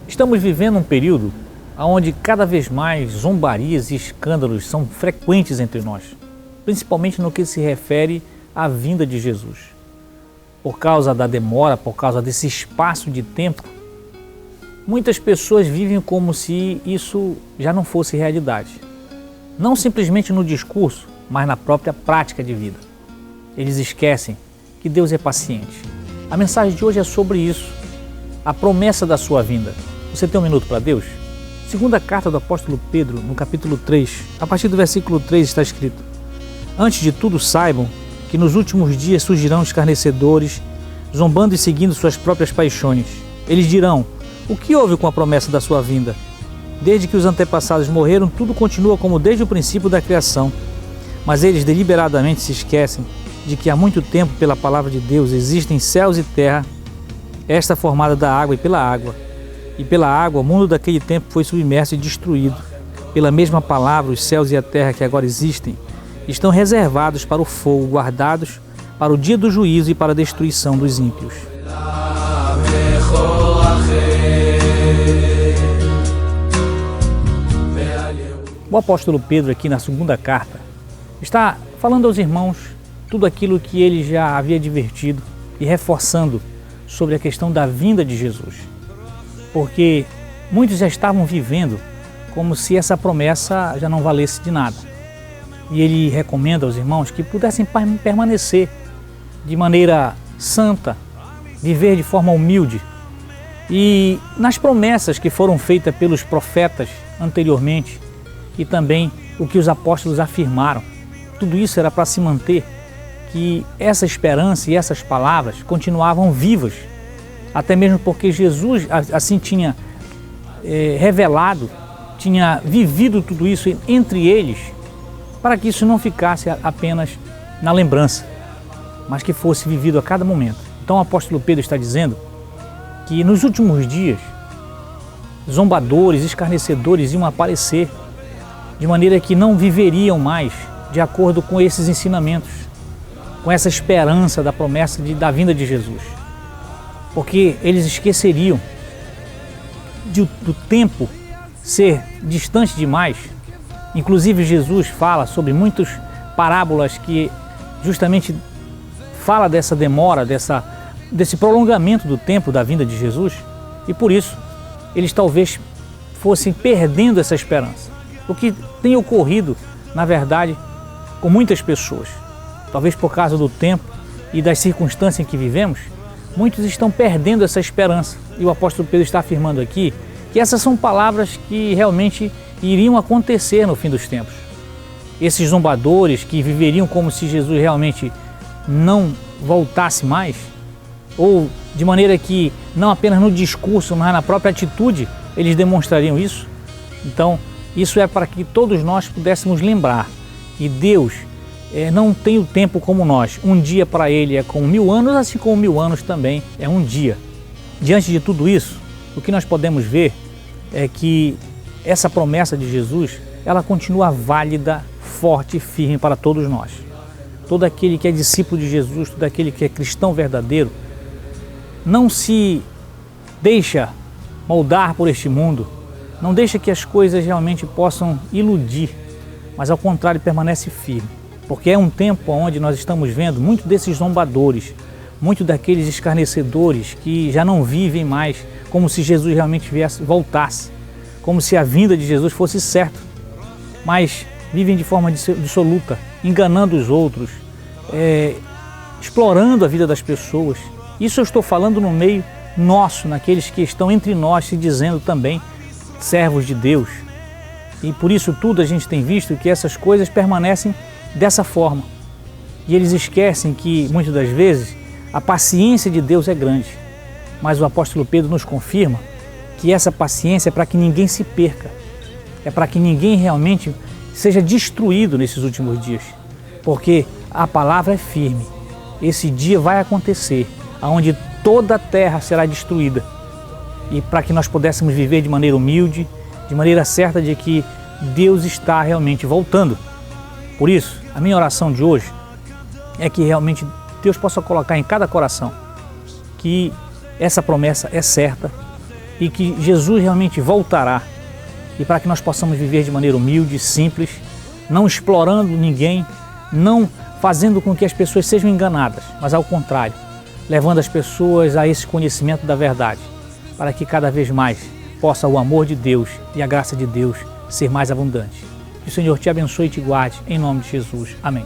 Estamos vivendo um período onde cada vez mais zombarias e escândalos são frequentes entre nós, principalmente no que se refere à vinda de Jesus. Por causa da demora, por causa desse espaço de tempo, muitas pessoas vivem como se isso já não fosse realidade. Não simplesmente no discurso, mas na própria prática de vida. Eles esquecem que Deus é paciente. A mensagem de hoje é sobre isso, a promessa da sua vinda. Você tem um minuto para Deus? Segunda carta do apóstolo Pedro, no capítulo 3, a partir do versículo 3 está escrito: Antes de tudo saibam que nos últimos dias surgirão escarnecedores, zombando e seguindo suas próprias paixões. Eles dirão: o que houve com a promessa da sua vinda? Desde que os antepassados morreram, tudo continua como desde o princípio da criação. Mas eles deliberadamente se esquecem de que há muito tempo, pela palavra de Deus, existem céus e terra, esta formada da água e pela água. E pela água, o mundo daquele tempo foi submerso e destruído. Pela mesma palavra, os céus e a terra que agora existem estão reservados para o fogo, guardados para o dia do juízo e para a destruição dos ímpios. O apóstolo Pedro, aqui na segunda carta, está falando aos irmãos tudo aquilo que ele já havia advertido e reforçando sobre a questão da vinda de Jesus. Porque muitos já estavam vivendo como se essa promessa já não valesse de nada. E ele recomenda aos irmãos que pudessem permanecer de maneira santa, viver de forma humilde. E nas promessas que foram feitas pelos profetas anteriormente e também o que os apóstolos afirmaram, tudo isso era para se manter que essa esperança e essas palavras continuavam vivas. Até mesmo porque Jesus assim tinha revelado, tinha vivido tudo isso entre eles, para que isso não ficasse apenas na lembrança, mas que fosse vivido a cada momento. Então o apóstolo Pedro está dizendo que nos últimos dias, zombadores, escarnecedores iam aparecer, de maneira que não viveriam mais de acordo com esses ensinamentos, com essa esperança da promessa da vinda de Jesus. Porque eles esqueceriam do tempo ser distante demais. Inclusive Jesus fala sobre muitas parábolas que justamente fala dessa demora, desse prolongamento do tempo da vinda de Jesus, e por isso eles talvez fossem perdendo essa esperança. O que tem ocorrido, na verdade, com muitas pessoas, talvez por causa do tempo e das circunstâncias em que vivemos, muitos estão perdendo essa esperança. E o apóstolo Pedro está afirmando aqui que essas são palavras que realmente iriam acontecer no fim dos tempos. Esses zombadores que viveriam como se Jesus realmente não voltasse mais, ou de maneira que não apenas no discurso, mas na própria atitude eles demonstrariam isso. Então, isso é para que todos nós pudéssemos lembrar que Deus não tem o tempo como nós. Um dia para Ele é como 1000 anos, assim como 1000 anos também é um dia. Diante de tudo isso, o que nós podemos ver é que essa promessa de Jesus, ela continua válida, forte e firme para todos nós. Todo aquele que é discípulo de Jesus, todo aquele que é cristão verdadeiro, não se deixa moldar por este mundo, não deixa que as coisas realmente possam iludir, mas ao contrário permanece firme. Porque é um tempo onde nós estamos vendo muito desses zombadores, muito daqueles escarnecedores que já não vivem mais como se Jesus realmente voltasse, como se a vinda de Jesus fosse certa, mas vivem de forma dissoluta, enganando os outros, explorando a vida das pessoas. Isso eu estou falando no meio nosso, naqueles que estão entre nós se dizendo também servos de Deus. E por isso tudo a gente tem visto que essas coisas permanecem dessa forma. E eles esquecem que, muitas das vezes, a paciência de Deus é grande. Mas o apóstolo Pedro nos confirma que essa paciência é para que ninguém se perca. É para que ninguém realmente seja destruído nesses últimos dias. Porque a palavra é firme. Esse dia vai acontecer, onde toda a terra será destruída. E para que nós pudéssemos viver de maneira humilde, de maneira certa de que Deus está realmente voltando. Por isso, a minha oração de hoje é que realmente Deus possa colocar em cada coração que essa promessa é certa e que Jesus realmente voltará, e para que nós possamos viver de maneira humilde, simples, não explorando ninguém, não fazendo com que as pessoas sejam enganadas, mas ao contrário, levando as pessoas a esse conhecimento da verdade, para que cada vez mais possa o amor de Deus e a graça de Deus ser mais abundante. Que o Senhor te abençoe e te guarde, em nome de Jesus. Amém.